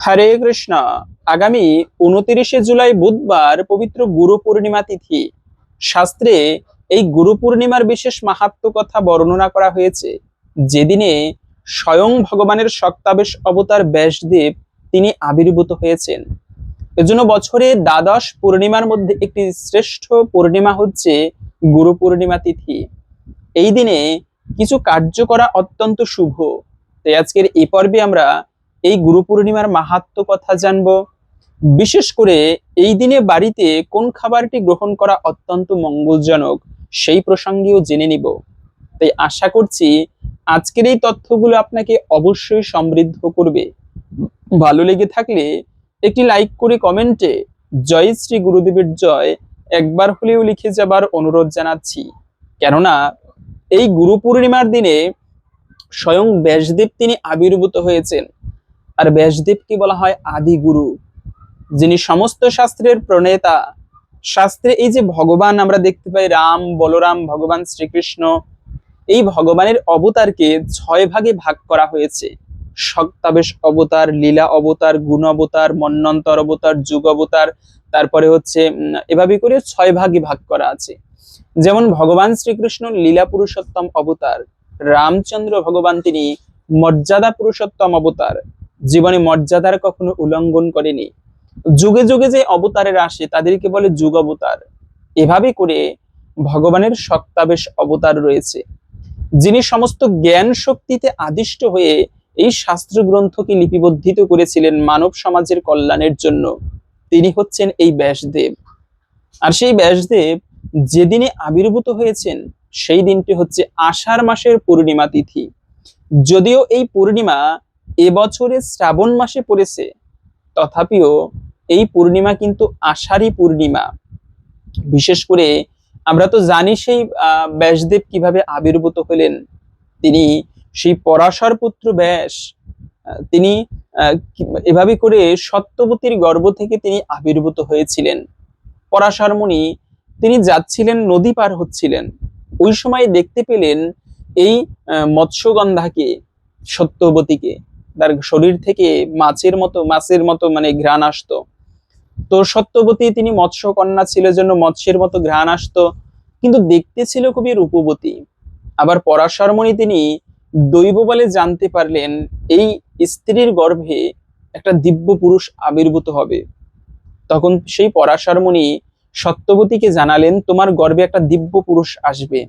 হরে কৃষ্ণ। আগামী 29শে জুলাই বুধবার পবিত্র গুরু পূর্ণিমা তিথি। শাস্ত্রে এই গুরু পূর্ণিমার বিশেষ মাহাত্ম্য কথা বর্ণনা করা হয়েছে। যেদিনে স্বয়ং ভগবানের শক্তাবেশ অবতার ব্যাসদেব তিনি আবির্ভূত হয়েছেন। এজন্য বছরে দ্বাদশ পূর্ণিমার মধ্যে একটি শ্রেষ্ঠ পূর্ণিমা হচ্ছে গুরু পূর্ণিমা তিথি। এই দিনে কিছু কার্য করা অত্যন্ত শুভ। তাই আজকের এই পর্বে আমরা এই গুরু পূর্ণিমার মাহাত্ম্য কথা জানবো। বিশেষ করে এই দিনে বাড়িতে কোন খাবারটি গ্রহণ করা অত্যন্ত মঙ্গলজনক সেই প্রসঙ্গেও জেনে নিব। তাই আশা করছি আজকের এই তথ্যগুলো আপনাকে অবশ্যই সমৃদ্ধ করবে। ভালো লেগে থাকলে একটি লাইক করে কমেন্টে জয় শ্রী গুরুদেবের জয় একবার হলেও লিখে যাবার অনুরোধ জানাচ্ছি। কেননা এই গুরু পূর্ণিমার দিনে স্বয়ং ব্যাসদেব তিনি আবির্ভূত হয়েছেন। আর ব্যাসদেবকে বলা হয় আদি গুরু, যিনি সমস্ত শাস্ত্রের প্রণেতা। শাস্ত্রে এই যে ভগবান আমরা দেখতে পাই, রাম, বলরাম, ভগবান শ্রীকৃষ্ণ, এই ভগবানের অবতারকে 6 ভাগে ভাগ করা হয়েছে। শক্তাবেশ অবতার, লীলা অবতার, গুণ অবতার, মন্বন্তর অবতার, যুগ অবতার। তারপরে হচ্ছে এভাবে করে 6 ভাগে ভাগ করা আছে। যেমন ভগবান শ্রীকৃষ্ণ লীলা পুরুষোত্তম অবতার, রামচন্দ্র ভগবান তিনি মর্যাদা পুরুষোত্তম অবতার, জীবনে মর্যাদার কখনো উল্লঙ্ঘন করেনি। যুগে যুগে যে অবতারেরা আসে তাদেরকে বলে যুগ অবতার। এভাবে করে ভগবানের শক্তাবেশ অবতার রয়েছে, যিনি সমস্ত জ্ঞান শক্তিতে আদিষ্ট হয়ে এই শাস্ত্র গ্রন্থকে লিপিবদ্ধিত করেছিলেন মানব সমাজের কল্যাণের জন্য। তিনি হচ্ছেন এই ব্যাসদেব। আর সেই ব্যাসদেব যেদিনে আবির্ভূত হয়েছেন সেই দিনটি হচ্ছে আষাঢ় মাসের পূর্ণিমা তিথি। যদিও এই পূর্ণিমা এবছরে শ্রাবণ মাসে পড়েছে, তথাপিও এই পূর্ণিমা কিন্তু আষাঢ়ী পূর্ণিমা। বিশেষ করে আমরা তো জানি সেই ব্যাসদেব কিভাবে আবির্ভূত হলেন। তিনি সেই পরাশর পুত্র ব্যাস, তিনি এভাবে করে সত্যবতীর গর্ভ থেকে তিনি আবির্ভূত হয়েছিলেন। পরাশর মুনি তিনি যাচ্ছিলেন, নদী পার হচ্ছিলেন, ওই সময় দেখতে পেলেন এই মৎস্যগন্ধাকে, সত্যবতীকে। তার শরীর থেকে মাছের মতো মানে ঘ্রাণ আসতো। তো সত্যবতী তিনি মৎস্যকন্যা ছিল, জন্য মৎস্যের মতো ঘ্রাণ আসতো, কিন্তু দেখতে ছিল খুবই রূপবতী। আবার পরাশর মুনি তিনি দৈব বলে জানতে পারলেন এই স্ত্রীর গর্ভে একটা দিব্য পুরুষ আবির্ভূত হবে। তখন সেই পরাশর মুনি সত্যবতীকে জানালেন, তোমার গর্ভে একটা দিব্য পুরুষ আসবে।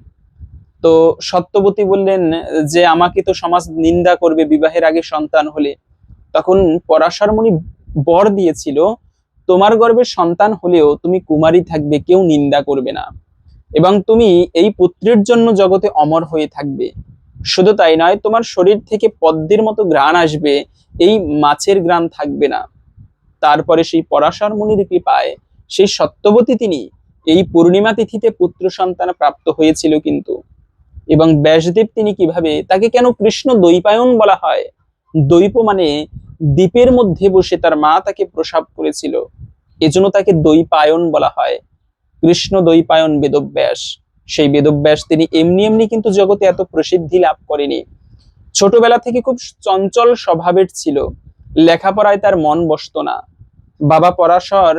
তো সত্যবতী বললেন যে আমাকে তো সমাজ নিন্দা করবে বিবাহের আগে সন্তান হলে। তখন পরাশর মুনি বর দিয়েছিল, তোমার গর্ভে সন্তান হলেও তুমি কুমারী থাকবে, কেউ নিন্দা করবে না, এবং তুমি এই পুত্রের জন্য জগতে অমর হয়ে থাকবে। শুধু তাই নয়, তোমার শরীর থেকে পদ্মের মতো ঘ্রাণ আসবে, এই মাছের ঘ্রাণ থাকবে না। তারপরে সেই পরাশর মুনির কৃপায় সেই সত্যবতী তিনি এই পূর্ণিমা তিথিতে পুত্র সন্তান প্রাপ্ত হয়েছিল কিন্তু। এবং ব্যাসদেব তিনি কিভাবে, তাকে কেন কৃষ্ণ দ্বৈপায়ন বলা হয়? দ্বৈপ মানে দ্বীপের মধ্যে বসে তার মা তাকে প্রসব করেছিল, এজন্য তাকে দ্বৈপায়ন বলা হয়। কৃষ্ণ দ্বৈপায়ন বেদব্যাস। সেই বেদব্যাস তিনি এমনি এমনি কিন্তু জগতে এত প্রসিদ্ধি লাভ করেনি। ছোটবেলা থেকে খুব চঞ্চল স্বভাবের ছিল, লেখাপড়ায় তার মন বসতো না। বাবা পরাশর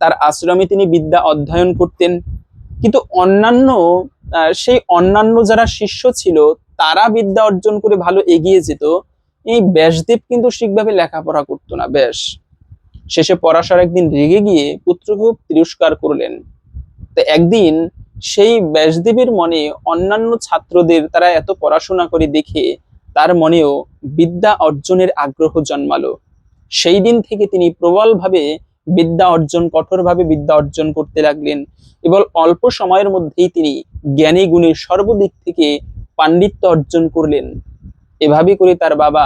তার আশ্রমে তিনি বিদ্যা অধ্যয়ন করতেন, কিন্তু অন্যান্য যারা শিষ্য ছিল তারা বিদ্যা অর্জন করে ভালো এগিয়ে যেত, এই ব্যাসদেব কিন্তু ঠিকভাবে লেখাপড়া করতো না। ব্যাস শেষে পরাশর একদিন রেগে গিয়ে পুত্রকে তিরস্কার করলেন। তো একদিন সেই ব্যাসদেবের মনে অন্যান্য ছাত্রদের, তারা এত পড়াশোনা করে দেখে তার মনেও বিদ্যা অর্জনের আগ্রহ জন্মালো। সেই দিন থেকে তিনি প্রবলভাবে কঠোরভাবে বিদ্যা অর্জন করতে লাগলেন, এবং অল্প সময়ের মধ্যেই তিনি জ্ঞানী গুণী সর্বদিক থেকে পাণ্ডিত্য অর্জন করলেন। এভাবে করে তার বাবা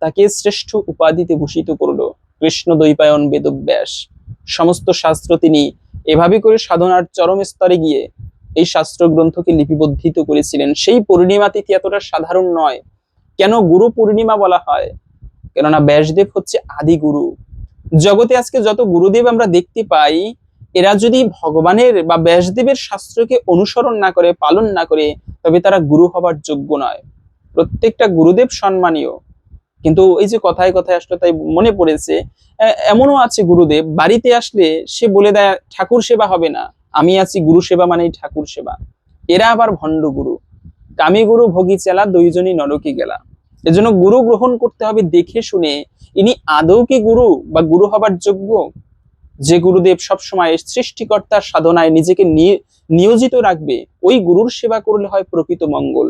তাকে শ্রেষ্ঠ উপাধিতে ভূষিত করলো, কৃষ্ণ দ্বৈপায়ন বেদব্যাস। সমস্ত শাস্ত্র তিনি এভাবে করে সাধনার চরম স্তরে গিয়ে এই শাস্ত্র গ্রন্থকে লিপিবদ্ধিত করেছিলেন। সেই পূর্ণিমা তিথি এতটা সাধারণ নয়। কেন গুরু পূর্ণিমা বলা হয়? কেননা ব্যাসদেব হচ্ছে আদি গুরু। জগতে আজকে যত গুরুদেব আমরা দেখতে পাই, এরা যদি ভগবানের বা ব্যাসদেবের শাস্ত্রকে অনুসরণ না করে, পালন না করে, তবে তারা গুরু হবার যোগ্য নয়। প্রত্যেকটা গুরুদেব সম্মানীয়, কিন্তু এই যে কথায় কথায় আসলে তাই মনে পড়েছে, এমনও আছে গুরুদেব বাড়িতে আসলে সে বলে দেয় ঠাকুর সেবা হবে না, আমি আছি গুরু সেবা মানেই ঠাকুর সেবা। এরা আবার ভণ্ড গুরু। কামী গুরু ভোগী চেলা দুইজনই নরকে গেলা। এজন্য গুরু গ্রহণ করতে হবে দেখে শুনে, ইনি আদৌ কি গুরু বা গুরু হবার যোগ্য? যে গুরুদেব সবসময় সৃষ্টিকর্তার সাধনায় নিজেকে নিয়োজিত রাখবে, ওই গুরুর সেবা করলে হয় প্রকৃত মঙ্গল।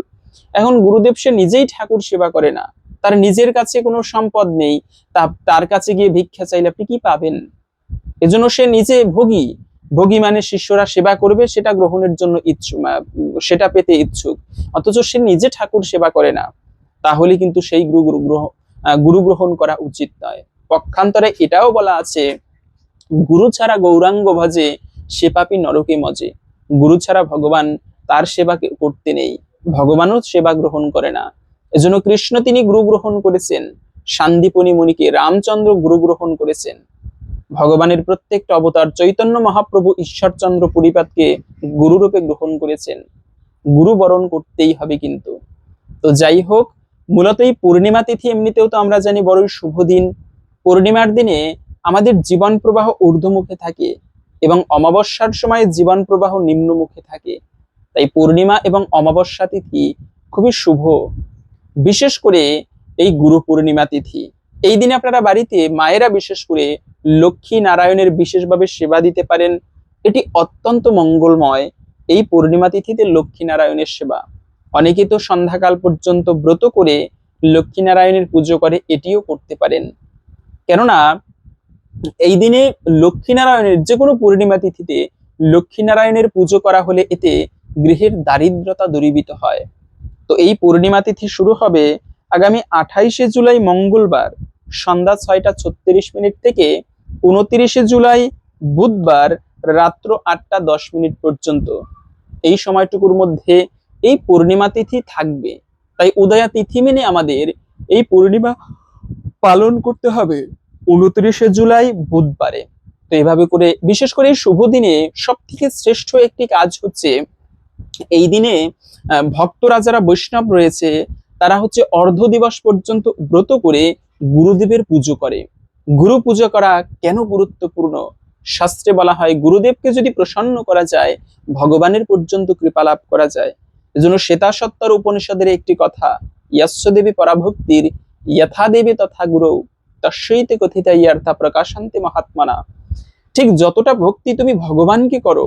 এখন গুরুদেব সে নিজেই ঠাকুর সেবা করে না, তার নিজের কাছে কোনো সম্পদ নেই, তার কাছে গিয়ে ভিক্ষা চাইলে আপনি কি পাবেন? এজন্য সে নিজে ভোগী। ভোগী মানে শিষ্যরা সেবা করবে সেটা গ্রহণের জন্য ইচ্ছুক, সেটা পেতে ইচ্ছুক, অথচ সে নিজে ঠাকুর সেবা করে না। তাহলে কিন্তু সেই গুরু গ্রহণ করা উচিত নয়। পক্ষান্তরে এটাও বলা আছে, গুরু ছাড়া গৌরাঙ্গ ভজে সে পাপী নরকে মজে। গুরু ছাড়া ভগবান তার সেবা করতে নেই, ভগবানও সেবা গ্রহণ করে না। এজন্য কৃষ্ণ তিনি গুরু গ্রহণ করেছেন, সান্দীপনী মুনিকে রামচন্দ্র গুরু গ্রহণ করেছেন, ভগবানের প্রত্যেকটা অবতার চৈতন্য মহাপ্রভু ঈশ্বরচন্দ্র পুরীপাদকে গুরুরূপে গ্রহণ করেছেন। গুরু বরণ করতেই হবে কিন্তু। তো যাই হোক, মূলত এই পূর্ণিমা তিথি এমনিতেও তো আমরা জানি বড়ই শুভ দিন। পূর্ণিমার দিনে আমাদের জীবন প্রবাহ ঊর্ধ্বমুখে থাকে এবং অমাবস্যার সময় জীবন প্রবাহ নিম্নমুখে থাকে। তাই পূর্ণিমা এবং অমাবস্যা তিথি খুবই শুভ। বিশেষ করে এই গুরু পূর্ণিমা তিথি, এই দিনে আপনারা বাড়িতে মায়েরা বিশেষ করে লক্ষ্মী নারায়ণের বিশেষভাবে সেবা দিতে পারেন। এটি অত্যন্ত মঙ্গলময়। এই পূর্ণিমা তিথিতে লক্ষ্মী নারায়ণের সেবা, অনেকে তো সন্ধ্যাকাল পর্যন্ত ব্রত করে লক্ষ্মী নারায়ণের পুজো করে, এটিও করতে পারেন। কেননা এই দিনে লক্ষ্মীনারায়ণের যে কোনো পূর্ণিমা তিথিতে লক্ষ্মীনারায়ণের পুজো করা হলে এতে গৃহের দারিদ্রতা দূরীভূত হয়। তো এই পূর্ণিমা তিথি শুরু হবে আগামী 28শে জুলাই মঙ্গলবার সন্ধ্যা 6টা 36 মিনিট থেকে 29শে জুলাই বুধবার রাত্র 8টা 10 মিনিট পর্যন্ত। এই সময়টুকুর মধ্যে এই পূর্ণিমা তিথি থাকবে। তাই উদয়া তিথি মেনে আমাদের এই পূর্ণিমা পালন করতে হবে 29শে জুলাই বুধবারে। তো এইভাবে করে বিশেষ করে এই শুভ দিনে সব থেকে শ্রেষ্ঠ একটি কাজ হচ্ছে, এই দিনে ভক্তরা যারা বৈষ্ণব রয়েছে তারা হচ্ছে অর্ধ দিবস পর্যন্ত ব্রত করে গুরুদেবের পুজো করে। গুরু পূজা করা কেন গুরুত্বপূর্ণ? শাস্ত্রে বলা হয় গুরুদেবকে যদি প্রসন্ন করা যায় ভগবানের পর্যন্ত কৃপা লাভ করা যায়। এজন্য শ্বেতাসত্তর উপনিষদের একটি কথা, ইয়াস্য দেবী পরাভক্তির যথা দেবী তথা গুরু তস্যৈতে কথিতা ইয়ার্থা প্রকাশান্তি মহাত্মানা। ঠিক যতটা ভক্তি তুমি ভগবানকে করো,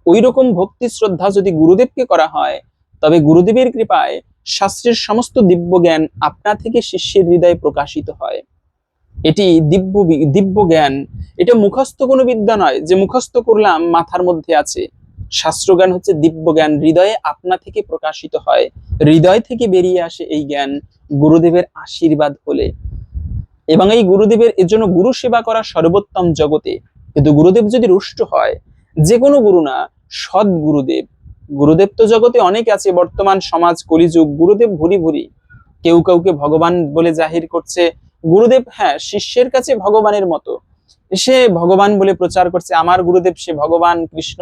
ওই রকম ভক্তি শ্রদ্ধা যদি গুরুদেবকে করা হয়, তবে গুরুদেবের কৃপায় শাস্ত্রের সমস্ত দিব্য জ্ঞান আপনা থেকে শিষ্যের হৃদয়ে প্রকাশিত হয়। এটি দিব্য জ্ঞান। এটা মুখস্থ কোনো বিদ্যা নয় যে মুখস্থ করলাম মাথার মধ্যে আছে। শাস্ত্র জ্ঞান হচ্ছে দিব্য জ্ঞান, হৃদয়ে আপনা থেকে প্রকাশিত হয়, হৃদয় থেকে বেরিয়ে আসে এই জ্ঞান গুরুদেবের আশীর্বাদ হলে। এবং এই গুরুদেবের এর জন্য গুরু সেবা করা সর্বোত্তম জগতে। কিন্তু গুরুদেব যদি রুষ্ট হয়, যে কোনো গুরু না, সৎ গুরুদেব, গুরুদেব তো জগতে অনেক আছে, বর্তমান সমাজ কলিযুগ, গুরুদেব ভুরি ভুরি। কেউ কাউকে ভগবান বলে জাহির করছে। গুরুদেব হ্যাঁ শিষ্যের কাছে ভগবানের মতো, সে ভগবান বলে প্রচার করছে, আমার গুরুদেব সে ভগবান, কৃষ্ণ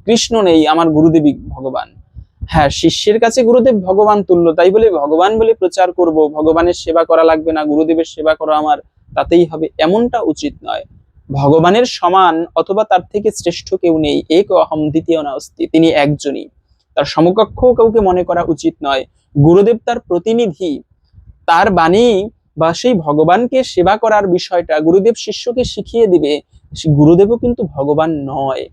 কৃষ্ণ নেই, আমার গুরুদেবই ভগবান। হ্যাঁ শিষ্যের কাছে গুরুদেব ভগবান তুল্য, তাই বলে ভগবান বলে প্রচার করব, ভগবানের সেবা করা লাগবে না, গুরুদেবের সেবা করা আমার তাতেই হবে, এমনটা উচিত নয়। ভগবানের সমান অথবা তার থেকে শ্রেষ্ঠ কেউ নেই, এক অহম দ্বিতীয় নাস্তি, তিনি একজনই, তার সমকক্ষ কাউকে মনে করা উচিত নয়। গুরুদেব তার প্রতিনিধি, তার বাণী বা সেই ভগবানকে সেবা করার বিষয়টা গুরুদেব শিষ্যকে শিখিয়ে দিবে। গুরুদেবও কিন্তু ভগবান নয়,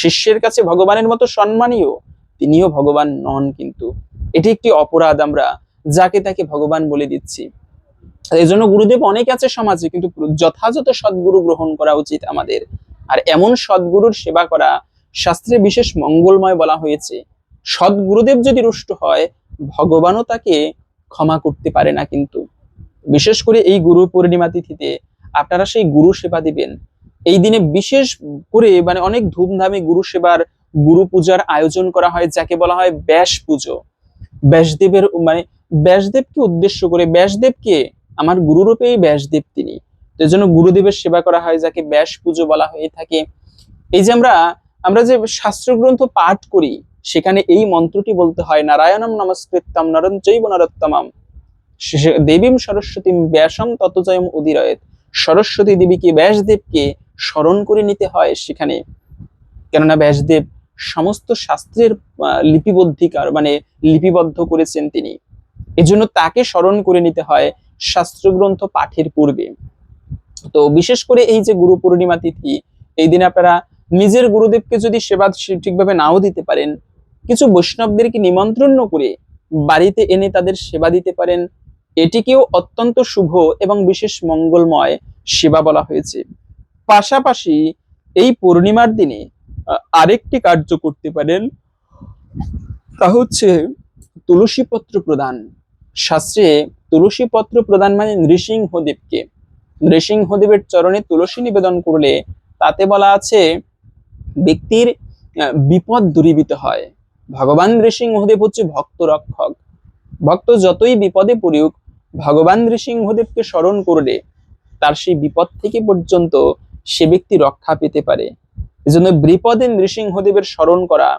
শিষ্যের কাছে ভগবানের মতো সম্মানীয়, তিনিও ভগবান নন। কিন্তু এটি একটি অপরাধ, আমরা যাকে তাকে ভগবান বলে দিচ্ছি। এই জন্য গুরুদেব অনেক আছে সমাজে, কিন্তু যথাযথ সদ্গুরু গ্রহণ করা উচিত আমাদের। আর এমন সদ্গুরুর সেবা করা শাস্ত্রে বিশেষ মঙ্গলময় বলা হয়েছে। সদ্গুরুদেব যদি রুষ্ট হয়, ভগবানও তাকে ক্ষমা করতে পারে না। কিন্তু বিশেষ করে এই গুরু পূর্ণিমা তিথিতে আপনারা সেই গুরু সেবা দিবেন। এই দিনে বিশেষ করে মানে অনেক ধুমধামে গুরু সেবার, গুরু পূজার আয়োজন করা হয়, যাকে বলা হয় ব্যাস পুজো। ব্যাসদেবের মানে ব্যাসদেবকে উদ্দেশ্য করে, ব্যাসদেবকে আমার গুরুরূপেই ব্যাসদেব তিনি, তো এই জন্য গুরুদেবের সেবা করা হয়, যাকে ব্যাস পুজো বলা হয়ে থাকে। এই যে আমরা আমরা যে শাস্ত্র গ্রন্থ পাঠ করি, সেখানে এই মন্ত্রটি বলতে হয়, নারায়ণম নমস্কৃত্যম নরং চৈব নরোত্তমম দেবীম সরস্বতীম ব্যাসং ততজয়ম উদিরয়েত। সরস্বতী দেবীকে, ব্যাসদেবকে স্মরণ করে নিতে হয় সেখানে, কেননা ব্যাসদেব সমস্ত শাস্ত্রের লিপিবদ্ধিকার, মানে লিপিবদ্ধ করেছেন তিনি। এজন্য তাকে স্মরণ করে নিতে হয় শাস্ত্রগ্রন্থ পাঠের পূর্বে। তো বিশেষ করে এই যে গুরু পূর্ণিমা তিথি, এই দিনে আপনারা নিজের গুরুদেবকে যদি সেবা ঠিকভাবে নাও দিতে পারেন, কিছু বৈষ্ণবদেরকে নিমন্ত্রণ করে বাড়িতে এনে তাদের সেবা দিতে পারেন। এটিকেও অত্যন্ত শুভ এবং বিশেষ মঙ্গলময় সেবা বলা হয়েছে। পাশাপাশি এই পূর্ণিমার দিনে আরেকটি কার্য করতে পারেন, তা হচ্ছে তুলসী পত্র প্রদান। শাস্ত্রে তুলসী পত্র প্রদান মানে নৃসিংহদেবকে, নৃসিংহদেবের চরণে তুলসী নিবেদন করলে তাতে বলা আছে ব্যক্তির বিপদ দূরীভূত হয়। ভগবান নৃসিংহদেব হচ্ছে ভক্ত রক্ষক। ভক্ত যতই বিপদে পড়ুক, ভগবান নৃসিংহদেবকে স্মরণ করলে তার সেই বিপদ থেকে পর্যন্ত সে ব্যক্তি রক্ষা পেতে পারে। এজন্য বিপদে নৃসিংহদেবের স্মরণ করা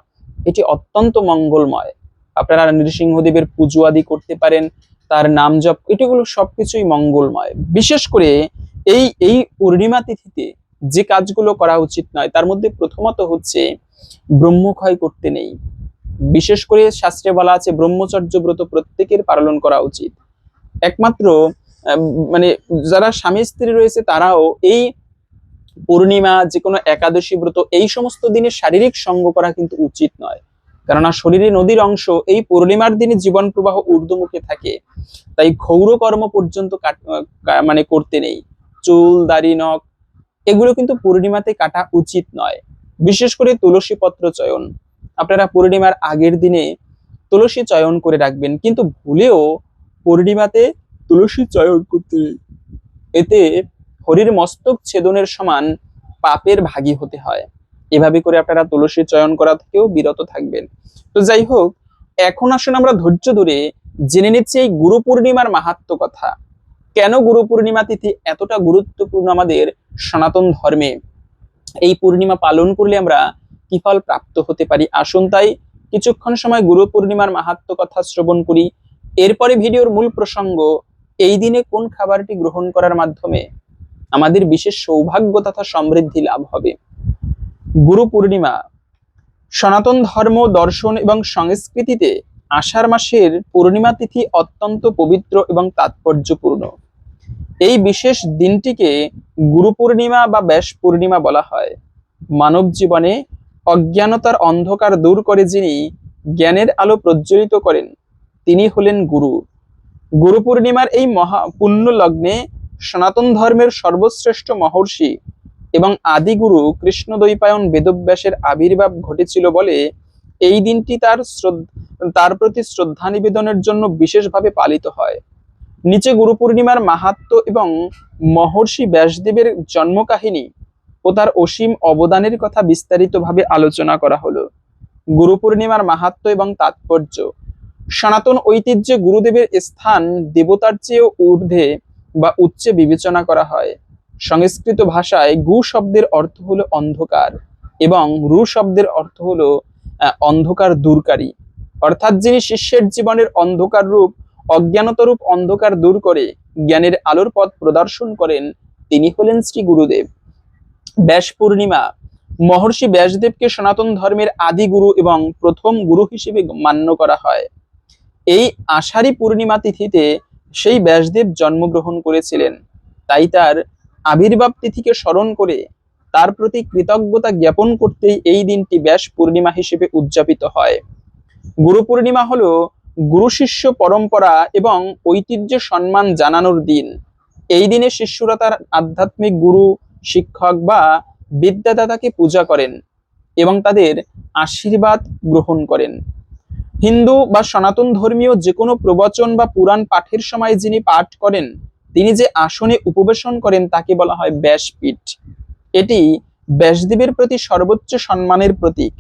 এটি অত্যন্ত মঙ্গলময়। আপনারা নৃসিংহদেবের পুজো আদি করতে পারেন, তার নাম জপ, এটিগুলো সবকিছুই মঙ্গলময়। বিশেষ করে এই এই পূর্ণিমা তিথিতে যে কাজগুলো করা উচিত নয়, তার মধ্যে প্রথমত হচ্ছে ব্রহ্মক্ষয় করতে নেই। বিশেষ করে শাস্ত্রে বলা আছে ব্রহ্মচর্য ব্রত প্রত্যেকের পালন করা উচিত। একমাত্র মানে যারা স্বামী স্ত্রী রয়েছে তারাও এই পূর্ণিমা, যে কোনো একাদশী ব্রত, এই সমস্ত দিনে শারীরিক সঙ্গ করা কিন্তু উচিত নয়। কেননা শরীরে নদীর অংশ এই পূর্ণিমার দিনে জীবন প্রবাহ ঊর্ধ্বমুখে থাকে, তাই ক্ষৌর কর্ম পর্যন্ত মানে করতে নেই। চুল, দাড়ি, নখ এগুলো কিন্তু পূর্ণিমাতে কাটা উচিত নয়। বিশেষ করে তুলসী পত্র চয়ন, আপনারা পূর্ণিমার আগের দিনে তুলসী চয়ন করে রাখবেন, কিন্তু ভুলেও পূর্ণিমাতে তুলসী চয়ন করতে নেই। এতে হরির মস্তক ছেদনের সমান পাপের ভাগী হতে হয়। এভাবে করে আপনারা তুলসী চয়ন করা থেকেও বিরত থাকবেন। তো যাই হোক, এখন আসুন আমরা ধৈর্য ধরে জেনে নিচ্ছি এই গুরু পূর্ণিমার মাহাত্ম্য কথা। কেন গুরু পূর্ণিমা তিথি এতটা গুরুত্বপূর্ণ আমাদের সনাতন ধর্মে, এই পূর্ণিমা পালন করলে আমরা কি ফল প্রাপ্ত হতে পারি। আসুন তাই কিছুক্ষণ সময় গুরু পূর্ণিমার মাহাত্ম্য কথা শ্রবণ করি। এরপরে ভিডিওর মূল প্রসঙ্গ, এই দিনে কোন খাবারটি গ্রহণ করার মাধ্যমে আমাদের বিশেষ সৌভাগ্য তথা সমৃদ্ধি লাভ হবে। গুরু পূর্ণিমা সনাতন ধর্ম, দর্শন এবং সংস্কৃতিতে আষাঢ় মাসের পূর্ণিমা তিথি অত্যন্ত পবিত্র এবং তাৎপর্যপূর্ণ। এই বিশেষ দিনটিকে গুরু পূর্ণিমা বা ব্যাস পূর্ণিমা বলা হয়। মানব জীবনে অজ্ঞানতার অন্ধকার দূর করে যিনি জ্ঞানের আলো প্রজ্বলিত করেন, তিনি হলেন গুরু। গুরু পূর্ণিমার এই মহা পুণ্য লগ্নে সনাতন ধর্মের সর্বশ্রেষ্ঠ মহর্ষি এবং আদিগুরু কৃষ্ণদ্বৈপায়ন বেদব্যাসের আবির্ভাব ঘটেছিল বলে এই দিনটি তার প্রতি শ্রদ্ধা নিবেদনের জন্য বিশেষভাবে পালিত হয়। নিচে গুরু পূর্ণিমার মাহাত্ম্য এবং মহর্ষি ব্যাসদেবের জন্মকাহিনী ও তার অসীম অবদানের কথা বিস্তারিতভাবে আলোচনা করা হলো। গুরু পূর্ণিমার মাহাত্ম্য এবং তাৎপর্য। সনাতন ঐতিহ্যে গুরুদেবের স্থান দেবতার চেয়েও ঊর্ধ্বে বা উচ্চে বিবেচনা করা হয়। সংস্কৃত ভাষায় গু শব্দের অর্থ হলো অন্ধকার এবং রু শব্দের অর্থ হলো অন্ধকার দূরকারী, অর্থাৎ যিনি শিষ্যের জীবনের অন্ধকার রূপ, অজ্ঞানতরূপ অন্ধকার দূর করে জ্ঞানের আলোর পথ প্রদর্শন করেন, তিনি হলেন শ্রী গুরুদেব। ব্যাস পূর্ণিমা মহর্ষি ব্যাসদেবকে সনাতন ধর্মের আদি গুরু এবং প্রথম গুরু হিসেবে মান্য করা হয়। এই আষাঢ়ী পূর্ণিমা তিথিতে সেই ব্যাসদেব জন্মগ্রহণ করেছিলেন, তাই তার আবির্ভাব তিথিকে স্মরণ করে তার প্রতি কৃতজ্ঞতা জ্ঞাপন করতেই এই দিনটি ব্যাস পূর্ণিমা হিসেবে উদযাপিত হয়। গুরু পূর্ণিমা হলো গুরু শিষ্য পরম্পরা এবং ঐতিহ্য সম্মান জানানোর দিন। এই দিনে শিষ্যরা তার আধ্যাত্মিক গুরু, শিক্ষক বা বিদ্যাদাতাকে পূজা করেন এবং তাদের আশীর্বাদ গ্রহণ করেন। হিন্দু বা সনাতন ধর্মীয় যে কোনো প্রবচন বা পুরাণ পাঠের সময় যিনি পাঠ করেন, তিনি যে আসনে উপবেশন করেন তাকে বলা হয় ব্যাসপীঠ। এটি ব্যাসদেবের প্রতি সর্বোচ্চ সম্মানের প্রতীক।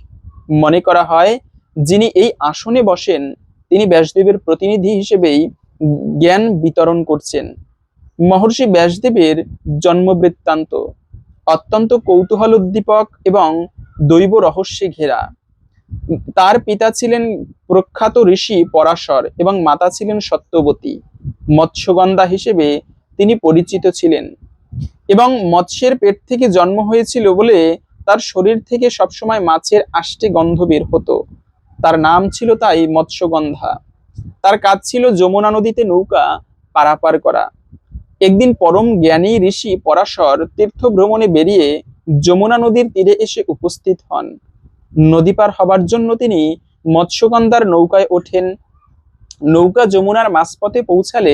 মনে করা হয় যিনি এই আসনে বসেন তিনি ব্যাসদেবের প্রতিনিধি হিসেবেই জ্ঞান বিতরণ করছেন। মহর্ষি ব্যাসদেবের জন্ম বৃত্তান্ত অত্যন্ত কৌতূহল উদ্দীপক এবং দৈব রহস্যে ঘেরা। তার পিতা ছিলেন প্রখ্যাত ঋষি পরাশর এবং মাতা ছিলেন সত্যবতী। মৎস্যগন্ধা হিসেবে তিনি পরিচিত ছিলেন। এবং মৎস্যের পেট থেকে জন্ম হয়েছিল বলে তার শরীর থেকে সবসময় মাছের আষ্টে গন্ধ বের হতো। তার নাম ছিল তাই মৎস্যগন্ধা। তার কাজ ছিল যমুনা নদীতে নৌকা পারাপার করা। একদিন পরম জ্ঞানী ঋষি পরাশর তীর্থ ভ্রমণে বেরিয়ে যমুনা নদীর তীরে এসে উপস্থিত হন। নদী পার হবার জন্য তিনি মৎস্যগন্ধার নৌকায় ওঠেন। নৌকা যমুনার মাঝপথে পৌঁছালে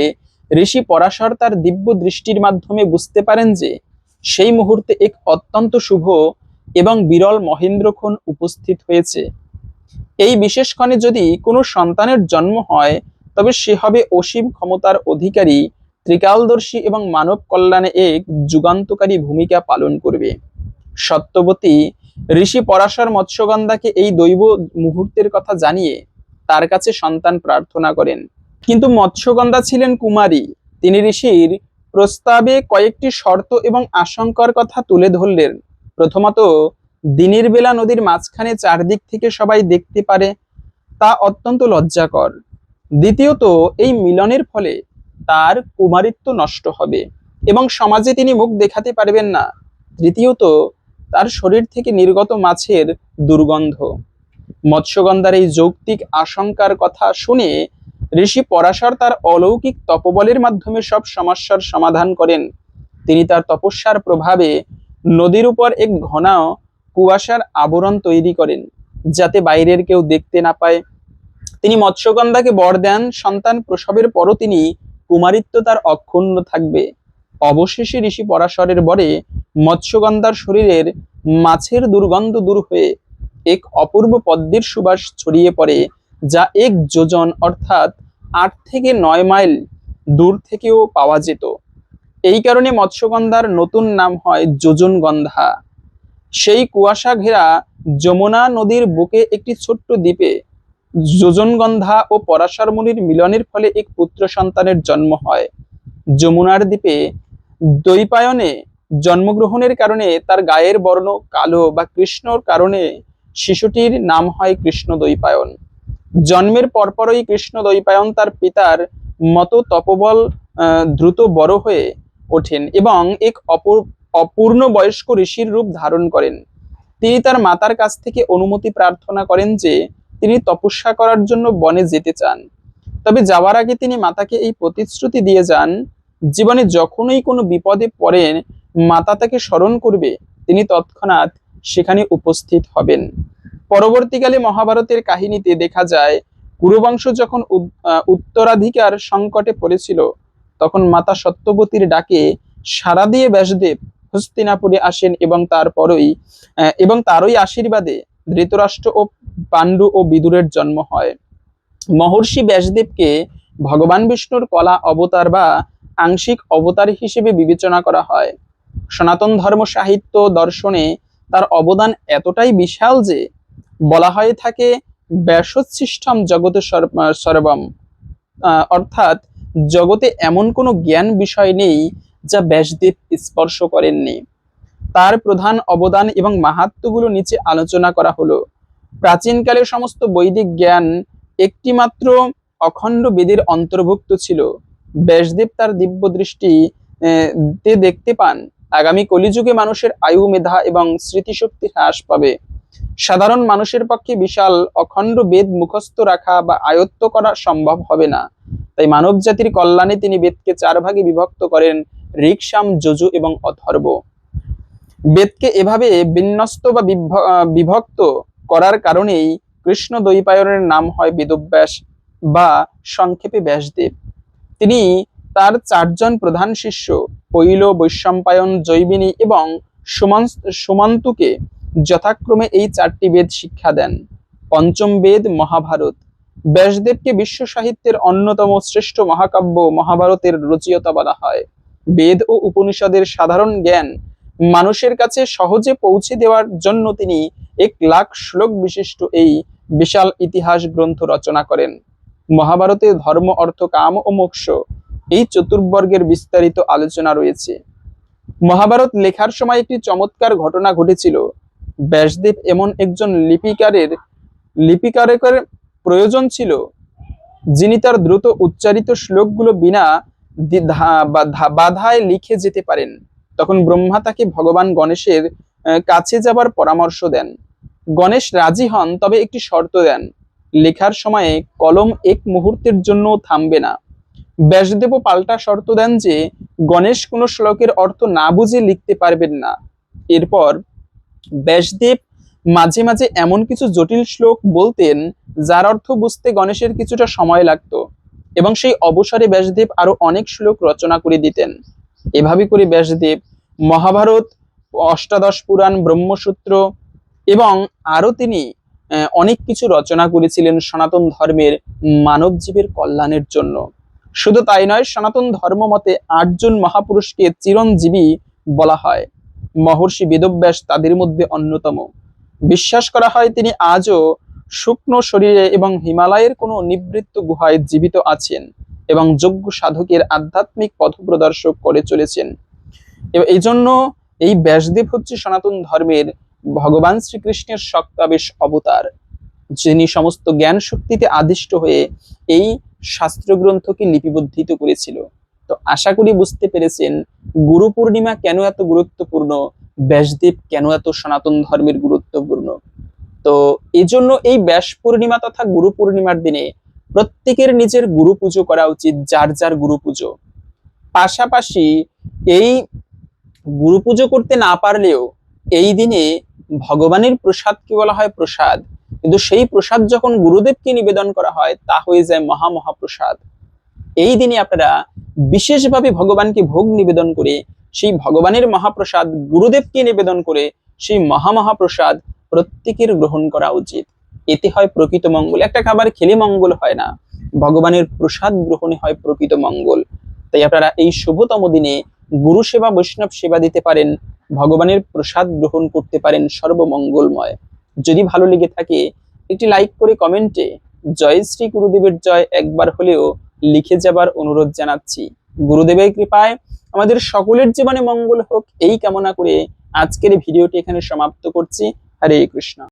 ঋষি পরাশর তার দিব্য দৃষ্টির মাধ্যমে বুঝতে পারেন যে সেই মুহূর্তে এক অত্যন্ত শুভ এবং বিরল মহেন্দ্রক্ষণ উপস্থিত হয়েছে। এই বিশেষ ক্ষণে যদি কোনো সন্তানের জন্ম হয় তবে সে হবে অসীম ক্ষমতার অধিকারী, ত্রিকালদর্শী এবং মানব কল্যাণে এক যুগান্তকারী ভূমিকা পালন করবে। সত্যবতী ঋষি পরাশর মৎস্যগন্ধাকে এই দৈব মুহূর্তের কথা জানিয়ে তার কাছে সন্তান প্রার্থনা করেন। কিন্তু মৎস্যগন্ধা ছিলেন কুমারী। তিনি ঋষির প্রস্তাবে কয়েকটি শর্ত এবং আশঙ্কার কথা তুলে ধরলেন। প্রথমত, দিনের বেলা নদীর মাঝখানে চারদিক থেকে সবাই দেখতে পারে, তা অত্যন্ত লজ্জাকর। দ্বিতীয়ত, এই মিলনের ফলে তার কুমারিত্ব নষ্ট হবে এবং সমাজে তিনি মুখ দেখাতে পারবেন না। তৃতীয়ত, তার শরীর থেকে নির্গত মাছের দুর্গন্ধ। মৎস্যগন্ধার এই যৌক্তিক আশঙ্কার কথা শুনে ঋষি পরাশর তার অলৌকিক তপবলের মাধ্যমে সব সমস্যার সমাধান করেন। তিনি তার তপস্যার প্রভাবে নদীর উপর এক ঘন কুয়াশার আবরণ তৈরি করেন, যাতে বাইরের কেউ দেখতে না পায়। তিনি মৎস্যগন্ধাকে বর দেন, সন্তান প্রসবের পরও তিনি কুমারিত্ব তার অক্ষুণ্ণ থাকবে। অবশেষে ঋষি পরাশরের বরে মৎস্যগন্ধার শরীরের মাছের দুর্গন্ধ দূর হয়ে এক অপূর্ব পদ্মের সুবাস ছড়িয়ে পড়ে, যা 1 যোজন অর্থাৎ 8 থেকে 9 মাইল দূর থেকেও পাওয়া যেত। এই কারণে মৎস্যগন্ধার নতুন নাম হয় যোজনগন্ধা। সেই কুয়াশা ঘেরা যমুনা নদীর বুকে একটি ছোট্ট দ্বীপে যোজনগন্ধা ও পরাশর মুনির মিলনের ফলে এক পুত্র সন্তানের জন্ম হয়। যমুনার দ্বীপে দ্বৈপায়নে জন্মগ্রহণের কারণে তার গায়ের বর্ণ কালো বা কৃষ্ণর কারণে শিশুটির নাম হয় কৃষ্ণ দ্বৈপায়ন। জন্মের পরপরই কৃষ্ণ দ্বৈপায়ন তার পিতার মতো তপবল দ্রুত বড় হয়ে ওঠেন এবং এক অপূর্ণ বয়স্ক ঋষির রূপ ধারণ করেন। তিনি তার মাতার কাছ থেকে অনুমতি প্রার্থনা করেন যে তিনি তপস্যা করার জন্য বনে যেতে চান। তবে যাওয়ার আগে তিনি মাতাকে এই প্রতিশ্রুতি দিয়ে যান, জীবনে যখনই কোনো বিপদে পড়েন মাতা তাকে স্মরণ করবে, তিনি তৎক্ষণাৎ সেখানে উপস্থিত হবেন। পরবর্তীকালে মহাভারতের কাহিনীতে দেখা যায়, কুরুবংশ যখন উত্তরাধিকার সংকটে পড়েছিল তখন মাতা সত্যবতীর ডাকে সাড়া দিয়ে ব্যাসদেব হস্তিনাপুরে আসেন এবং তারই আশীর্বাদে ধৃতরাষ্ট্র ও পাণ্ডু ও বিদুরের জন্ম হয়। মহর্ষি ব্যাসদেবকে ভগবান বিষ্ণুর কলা অবতার বা আংশিক অবতার হিসেবে বিবেচনা করা হয়। সনাতন ধর্ম সাহিত্য দর্শনে তার অবদান এতটাই বিশাল যে বলা হয়ে থাকে ব্যাসোচ্ছিষ্টম জগতে সর্বম, অর্থাৎ জগতে এমন কোনো জ্ঞান বিষয় নেই যা ব্যাসদেব স্পর্শ করেননি। তার প্রধান অবদান এবং মাহাত্ম্যগুলো নিচে আলোচনা করা হলো। প্রাচীনকালে সমস্ত বৈদিক জ্ঞান একটিমাত্র অখণ্ড বেদের অন্তর্ভুক্ত ছিল। ব্যাসদেব তার দিব্য দৃষ্টি দেখতে পান আগামী কলিযুগে মানুষের আয়ু, মেধা এবং স্মৃতিশক্তি হ্রাস পাবে। সাধারণ মানুষের পক্ষে বিশাল অখণ্ড বেদ মুখস্থ রাখা বা আয়ত্ত করা সম্ভব হবে না। তাই মানব জাতির কল্যাণে তিনি বেদকে 4 ভাগে বিভক্ত করেন: ঋক, সাম, যজু এবং অথর্ব। বেদকে এভাবে বিন্যস্ত বা বিভক্ত করার কারণেই কৃষ্ণ দ্বৈপায়নের নাম হয় বেদব্যাস বা সংক্ষেপে ব্যাসদেব। তিনি তার 4 জন প্রধান শিষ্য পৈল, বৈশম্পায়ন, জৈমিনী এবং সুমন্তুকে যথাক্রমে এই 4টি বেদ শিক্ষা দেন। পঞ্চম বেদ মহাভারত। ব্যাসদেবকে বিশ্ব সাহিত্যের অন্যতম শ্রেষ্ঠ মহাকাব্য মহাভারতের রচয়িতা বলা হয়। বেদ ও উপনিষদের সাধারণ জ্ঞান মানুষের কাছে সহজে পৌঁছে দেওয়ার জন্য তিনি 1 লাখ শ্লোক বিশিষ্ট এই বিশাল ইতিহাস গ্রন্থ রচনা করেন। মহাভারতে ধর্ম, অর্থ, কাম ও মোক্ষ এই চতুর্বর্গের বিস্তারিত আলোচনা রয়েছে। মহাভারত লেখার সময় একটি চমৎকার ঘটনা ঘটেছিল। ব্যাসদেব এমন একজন লিপিকারের প্রয়োজন ছিল যিনি তার দ্রুত উচ্চারিত শ্লোকগুলো বিনা বাধায় লিখে যেতে পারেন। তখন ব্রহ্মা তাকে ভগবান গণেশের কাছে যাবার পরামর্শ দেন। গণেশ রাজি হন, তবে একটি শর্ত দেন, লেখার সময়ে কলম এক মুহূর্তের জন্য থামবে না। ব্যাসদেবও পাল্টা শর্ত দেন যে গণেশ কোনো শ্লোকের অর্থ না বুঝে লিখতে পারবেন না। এরপর ব্যাসদেব মাঝে মাঝে এমন কিছু জটিল শ্লোক বলতেন যার অর্থ বুঝতে গণেশের কিছুটা সময় লাগতো, এবং সেই অবসরে ব্যাসদেব আরো অনেক শ্লোক রচনা করে দিতেন। এভাবে করে ব্যাসদেব মহাভারত, অষ্টাদশ পুরাণ, ব্রহ্মসূত্র এবং আরো তিনি অনেক কিছু রচনা করেছিলেন সনাতন ধর্মের মানব জীবের কল্যাণের জন্য। শুধু তাই নয়, সনাতন ধর্ম মতে 8জন মহাপুরুষকে চিরঞ্জীবী বলা হয়। মহর্ষি বেদব্যাস তাদের মধ্যে অন্যতম। বিশ্বাস করা হয় তিনি আজও শুকনো শরীরে এবং হিমালয়ের কোনো নিবৃত্ত গুহায় জীবিত আছেন এবং যোগ্য সাধকের আধ্যাত্মিক পথপ্রদর্শক করে চলেছেন। এই জন্য এই ব্যাসদেব হচ্ছে সনাতন ধর্মের ভগবান শ্রীকৃষ্ণের শক্তাবেশ অবতার, যিনি সমস্ত জ্ঞান শক্তিতে আদিষ্ট হয়ে এই শাস্ত্র গ্রন্থকে লিপিবদ্ধিত করেছিল। তো আশা করি বুঝতে পেরেছেন গুরু পূর্ণিমা কেন এত গুরুত্বপূর্ণ, ব্যাসদেব কেন এত সনাতন ধর্মের গুরুত্বপূর্ণ। তো এই জন্য এই ব্যাস পূর্ণিমা তথা গুরু পূর্ণিমার দিনে প্রত্যেকের নিজের গুরু পুজো করা উচিত, যার যার গুরু পুজো। পাশাপাশি এই গুরু পুজো করতে না পারলেও এই দিনে ভগবানের প্রসাদকে বলা হয় প্রসাদ, কিন্তু সেই প্রসাদ যখন গুরুদেবকে নিবেদন করা হয় তা হয়ে যায় মহাপ্রসাদ। এই দিনে আপনারা বিশেষভাবে ভগবানকে ভোগ নিবেদন করে সেই ভগবানের মহাপ্রসাদ গুরুদেবকে নিবেদন করে সেই মহাপ্রসাদ প্রত্যেকের গ্রহণ করা উচিত। এতে হয় প্রকৃত মঙ্গল। একটা খাবার খেলে মঙ্গল হয় না, ভগবানের প্রসাদ গ্রহণে হয় প্রকৃত মঙ্গল। তাই আপনারা এই শুভতম দিনে গুরু সেবা, বৈষ্ণব সেবা দিতে পারেন, ভগবানের প্রসাদ গ্রহণ করতে পারেন, সর্বমঙ্গলময়। যদি ভালো লেগে থাকে একটি লাইক করে কমেন্টে জয় শ্রী গুরুদেবের জয় একবার হলেও লিখে যাবার অনুরোধ জানাচ্ছি। গুরুদেবের কৃপায় আমাদের সকলের জীবনে মঙ্গল হোক এই কামনা করে আজকের ভিডিওটি এখানে সমাপ্ত করছি। হরে কৃষ্ণ।